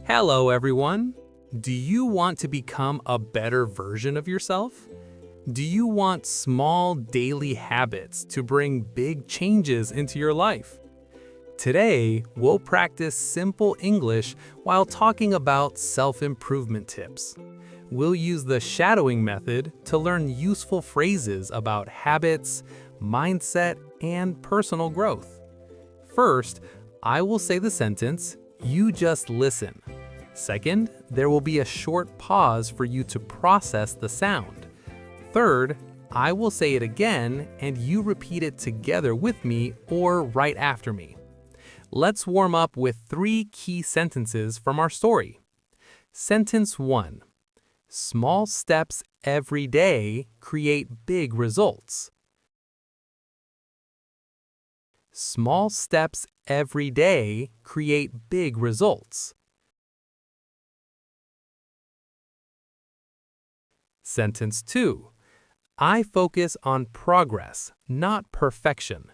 Hello, everyone. Do you want to become a better version of yourself? Do you want small daily habits to bring big changes into your life? Today, we'll practice simple English while talking about self-improvement tips. We'll use the shadowing method to learn useful phrases about habits, mindset, and personal growth. First, I will say the sentence, you just listen. Second, there will be a short pause for you to process the sound. Third, I will say it again and you repeat it together with me or right after me. Let's warm up with 3 key sentences from our story. Sentence 1. Small steps every day create big results. Small steps every day create big results. Sentence 2. I focus on progress, not perfection.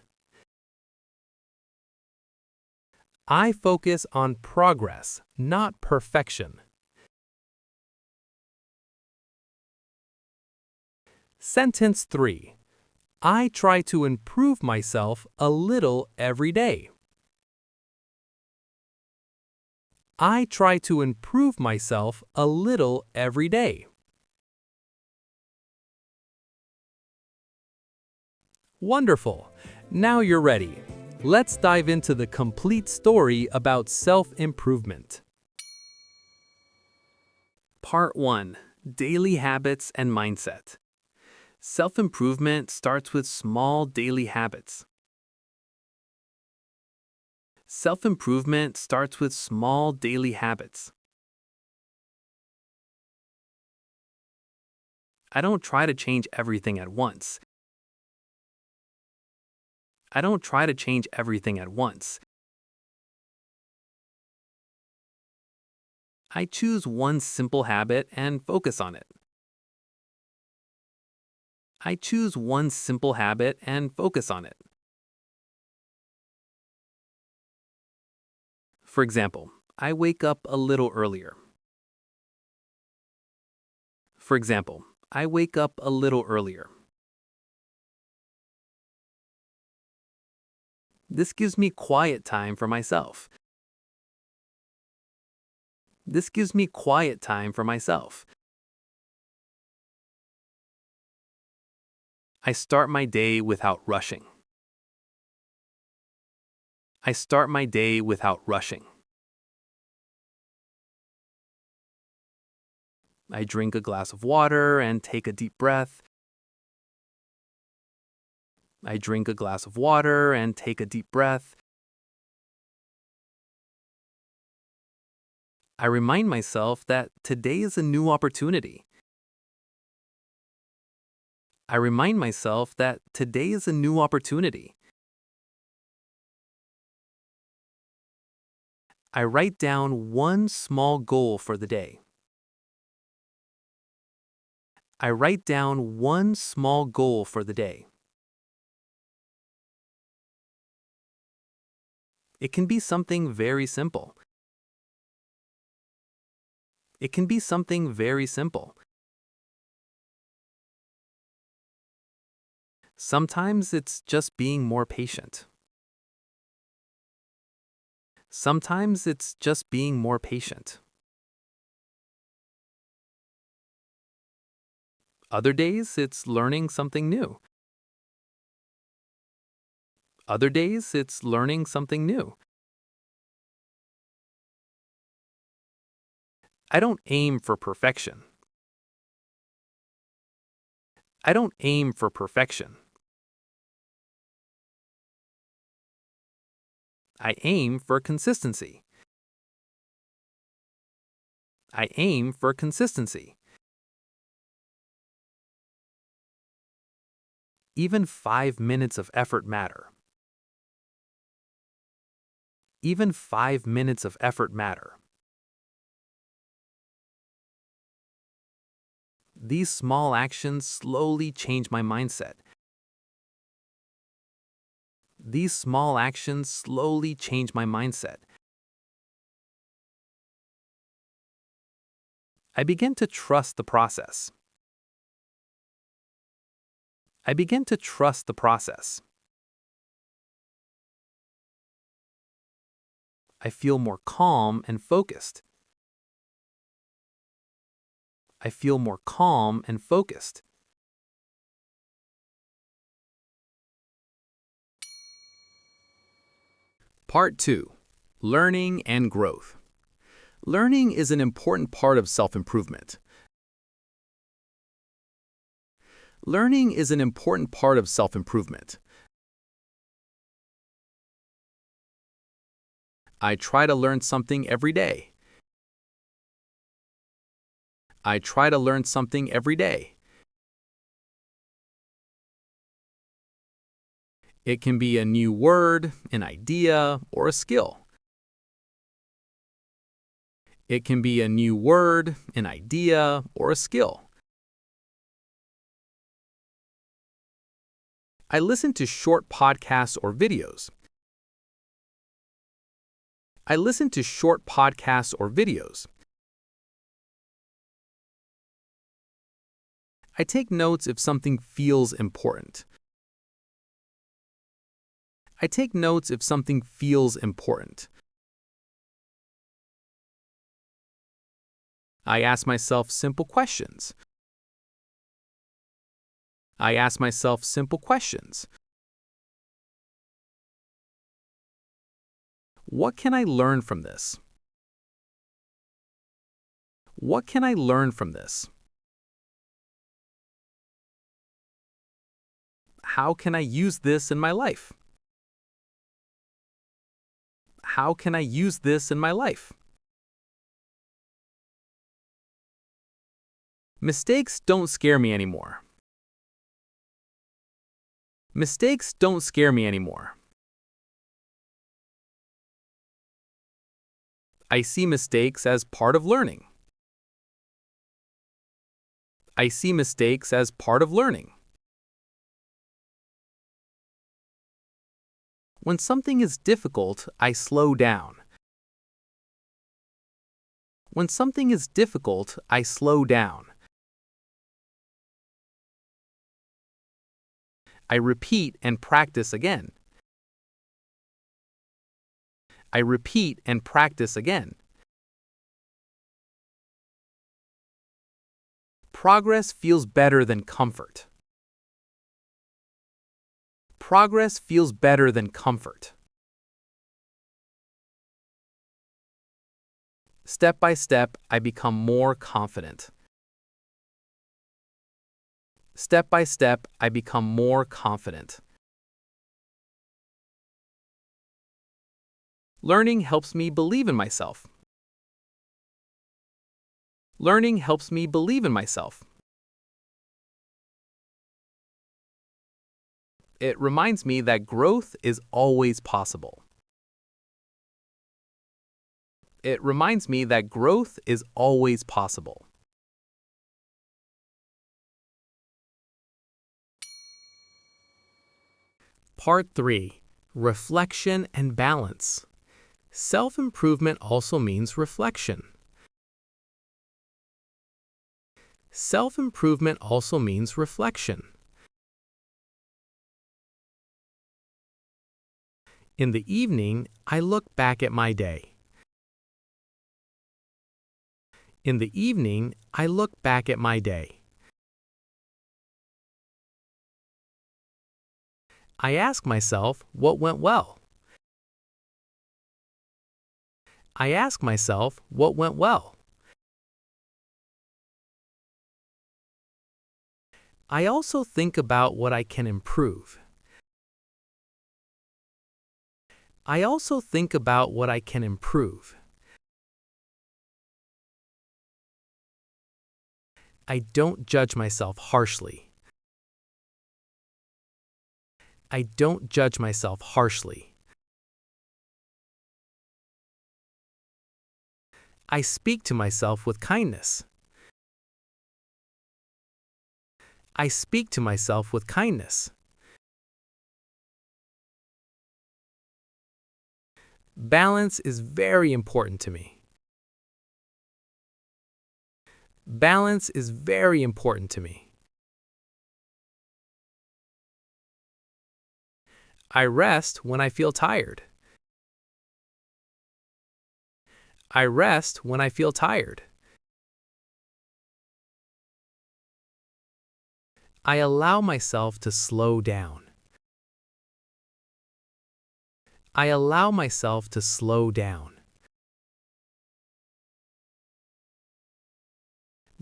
I focus on progress, not perfection. Sentence 3. I try to improve myself a little every day. I try to improve myself a little every day. Wonderful! Now you're ready. Let's dive into the complete story about self-improvement. Part 1. Daily Habits and Mindset. Self-improvement starts with small daily habits. Self-improvement starts with small daily habits. I don't try to change everything at once. I don't try to change everything at once. I choose one simple habit and focus on it. I choose one simple habit and focus on it. For example, I wake up a little earlier. For example, I wake up a little earlier. This gives me quiet time for myself. This gives me quiet time for myself. I start my day without rushing. I start my day without rushing. I drink a glass of water and take a deep breath. I drink a glass of water and take a deep breath. I remind myself that today is a new opportunity. I remind myself that today is a new opportunity. I write down one small goal for the day. I write down one small goal for the day. It can be something very simple. It can be something very simple. Sometimes it's just being more patient. Sometimes it's just being more patient. Other days, it's learning something new. Other days, it's learning something new. I don't aim for perfection. I don't aim for perfection. I aim for consistency. I aim for consistency. Even 5 minutes of effort matter. Even 5 minutes of effort matter. These small actions slowly change my mindset. These small actions slowly change my mindset. I begin to trust the process. I begin to trust the process. I feel more calm and focused. I feel more calm and focused. Part 2. Learning and growth. Learning is an important part of self-improvement. Learning is an important part of self-improvement. I try to learn something every day. I try to learn something every day. It can be a new word, an idea, or a skill. It can be a new word, an idea, or a skill. I listen to short podcasts or videos. I listen to short podcasts or videos. I take notes if something feels important. I take notes if something feels important. I ask myself simple questions. I ask myself simple questions. What can I learn from this? What can I learn from this? How can I use this in my life? How can I use this in my life? Mistakes don't scare me anymore. Mistakes don't scare me anymore. I see mistakes as part of learning. I see mistakes as part of learning. When something is difficult, I slow down. When something is difficult, I slow down. I repeat and practice again. I repeat and practice again. Progress feels better than comfort. Progress feels better than comfort. Step by step, I become more confident. Step by step, I become more confident. Learning helps me believe in myself. Learning helps me believe in myself. It reminds me that growth is always possible. It reminds me that growth is always possible. Part 3. Reflection and balance. Self-improvement also means reflection. Self-improvement also means reflection. In the evening, I look back at my day. In the evening, I look back at my day. I ask myself what went well. I ask myself what went well. I also think about what I can improve. I also think about what I can improve. I don't judge myself harshly. I don't judge myself harshly. I speak to myself with kindness. I speak to myself with kindness. Balance is very important to me. Balance is very important to me. I rest when I feel tired. I rest when I feel tired. I allow myself to slow down. I allow myself to slow down.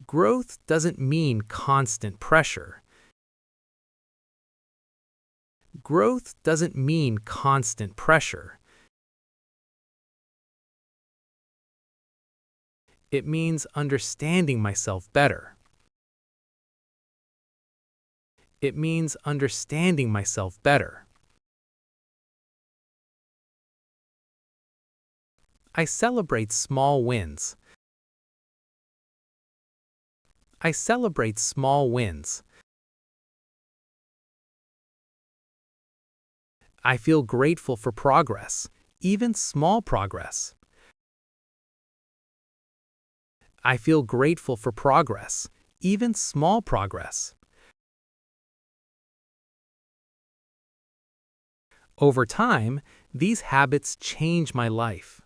Growth doesn't mean constant pressure. Growth doesn't mean constant pressure. It means understanding myself better. It means understanding myself better. I celebrate small wins. I celebrate small wins. I feel grateful for progress, even small progress. I feel grateful for progress, even small progress. Over time, these habits change my life.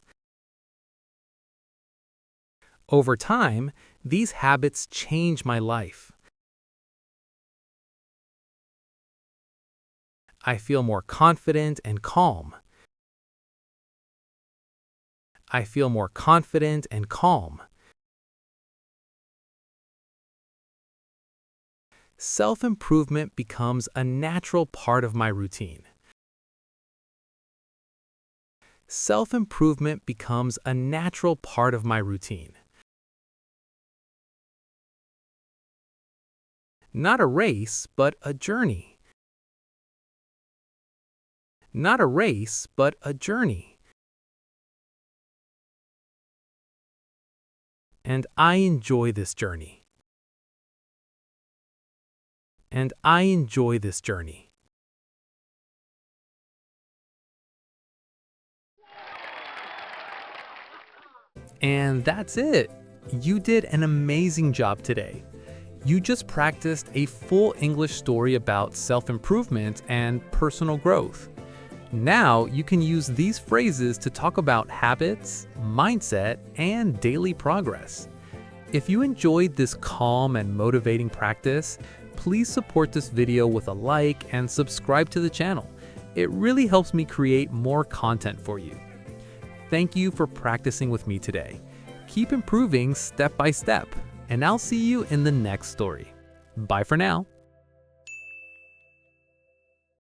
Over time, these habits change my life. I feel more confident and calm. I feel more confident and calm. Self-improvement becomes a natural part of my routine. Self-improvement becomes a natural part of my routine. Not a race, but a journey. Not a race, but a journey. And I enjoy this journey. And I enjoy this journey. And that's it. You did an amazing job today. You just practiced a full English story about self-improvement and personal growth. Now you can use these phrases to talk about habits, mindset, and daily progress. If you enjoyed this calm and motivating practice, please support this video with a like and subscribe to the channel. It really helps me create more content for you. Thank you for practicing with me today. Keep improving step by step, and I'll see you in the next story. Bye for now.